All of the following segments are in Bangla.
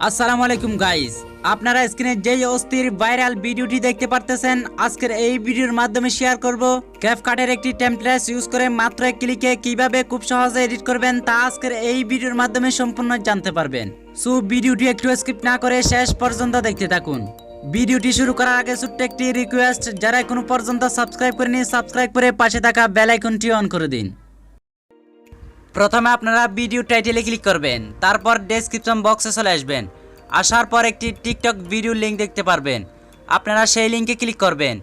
আসসালামু আলাইকুম গাইস, আপনারা স্ক্রিনে যেই অস্থির ভাইরাল ভিডিওটি দেখতে পারতেছেন, আজকের এই ভিডিওর মাধ্যমে শেয়ার করব ক্যাপকাটের একটি টেমপ্লেট ইউজ করে মাত্র এক ক্লিকে কিভাবে খুব সহজে এডিট করবেন তা আজকের এই ভিডিওর মাধ্যমে সম্পূর্ণ জানতে পারবেন। সো ভিডিওটি একটু স্কিপ না করে শেষ পর্যন্ত দেখতে থাকুন। ভিডিওটি শুরু করার আগে ছোট্ট একটি রিকোয়েস্ট, যারা এখনো পর্যন্ত সাবস্ক্রাইব করেনি সাবস্ক্রাইব করে পাশে থাকা বেল আইকনটি অন করে দিন। প্রথমে আপনারা ভিডিও টাইটেলে ক্লিক করবেন, তারপর ডেসক্রিপশন বক্সে চলে আসবেন। আসার পর একটি টিকটক ভিডিও লিঙ্ক দেখতে পারবেন, আপনারা সেই লিঙ্কে ক্লিক করবেন।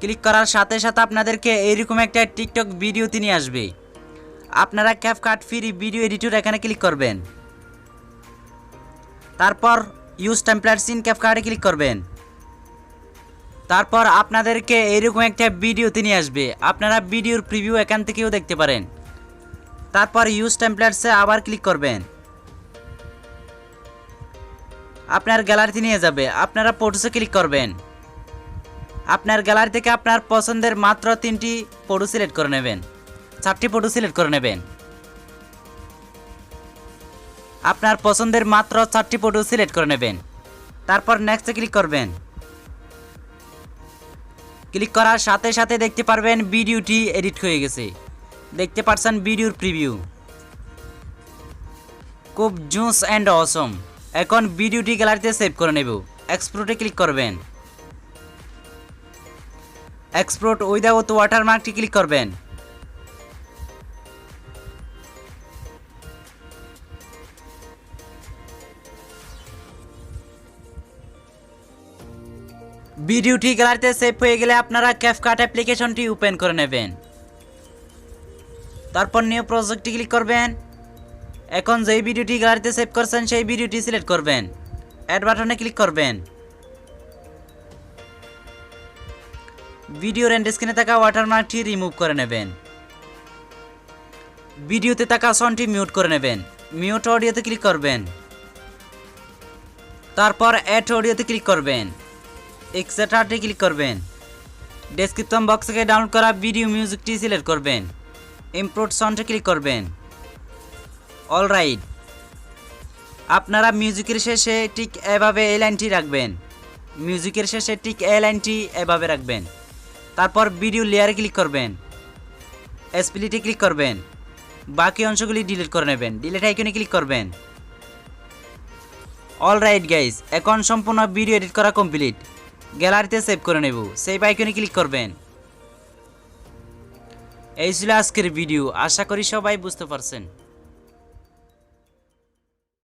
ক্লিক করার সাথে সাথে আপনাদেরকে এইরকম একটা টিকটক ভিডিওতে নিয়ে আসবে। আপনারা ক্যাপকাট ফ্রি ভিডিও এডিটর এখানে ক্লিক করবেন, তারপর ইউজ টেমপ্লেটস ইন ক্যাপকাটে ক্লিক করবেন। তারপর আপনাদেরকে এইরকম একটা ভিডিওতে নিয়ে আসবে, আপনারা ভিডিওর প্রিভিউ এখান থেকেও দেখতে পারেন। তারপর ইউজ টেমপ্লেটসে আবার ক্লিক করবেন, আপনার গ্যালারিতে নিয়ে যাবে। আপনারা ফটোসে ক্লিক করবেন, আপনার গ্যালারি থেকে আপনার পছন্দের মাত্র 3টি ফটো সিলেক্ট করে নেবেন, 4টি ফটো সিলেক্ট করে নেবেন। আপনার পছন্দের মাত্র 4টি ফটো সিলেক্ট করে নেবেন। তারপর নেক্সটে ক্লিক করবেন। ক্লিক করার সাথে সাথে দেখতে পারবেন ভিডিওটি এডিট হয়ে গেছে। দেখতে পাচ্ছেন ভিডিওর প্রিভিউ, খুব জুস অ্যান্ড অসম। এখন ভিডিওটি গ্যালারিতে সেভ করে নেব। এক্সপোর্টে ক্লিক করবেন, এক্সপোর্ট উইদাউট ওয়াটারমার্কটি ক্লিক করবেন। ভিডিওটি গ্যালারিতে সেভ হয়ে গেলে আপনারা ক্যাপকাট অ্যাপ্লিকেশনটি ওপেন করে নেবেন। তারপর নিউ প্রজেক্টে ক্লিক করবেন। এখন যেই ভিডিওটি গ্যালারিতে সেভ করছেন সেই ভিডিওটি সিলেক্ট করবেন, অ্যাড বাটনে ক্লিক করবেন। ভিডিওর এন্ড স্ক্রিনে থাকা ওয়াটারমার্কটি রিমুভ করে নেবেন। ভিডিওতে থাকা সাউন্ডটি মিউট করে নেবেন। মিউট অডিওতে ক্লিক করবেন, তারপর অ্যাড অডিওতে ক্লিক করবেন, এক্সট্রাতে ক্লিক করবেন। ডেসক্রিপশন বক্স থেকে ডাউনলোড করা ভিডিও মিউজিকটি সিলেক্ট করবেন, ইম্পোর্ট সাউন্ডে ক্লিক করবেন। অলরাইট, আপনারা মিউজিকের শেষে ঠিক এভাবে এই লাইনটি রাখবেন, মিউজিকের শেষে ঠিক এই লাইনটি এভাবে রাখবেন। তারপর ভিডিও লেয়ারে ক্লিক করবেন, স্প্লিটে ক্লিক করবেন, বাকি অংশগুলি ডিলিট করে নেবেন, ডিলিট আইকনে ক্লিক করবেন। অলরাইট গাইস, এখন সম্পূর্ণ ভিডিও এডিট করা কমপ্লিট। গ্যালারিতে সেভ করে নেব, সেভ আইকনে ক্লিক করবেন। এই ছিল আজকের ভিডিও, আশা করি সবাই বুঝতে পারছেন।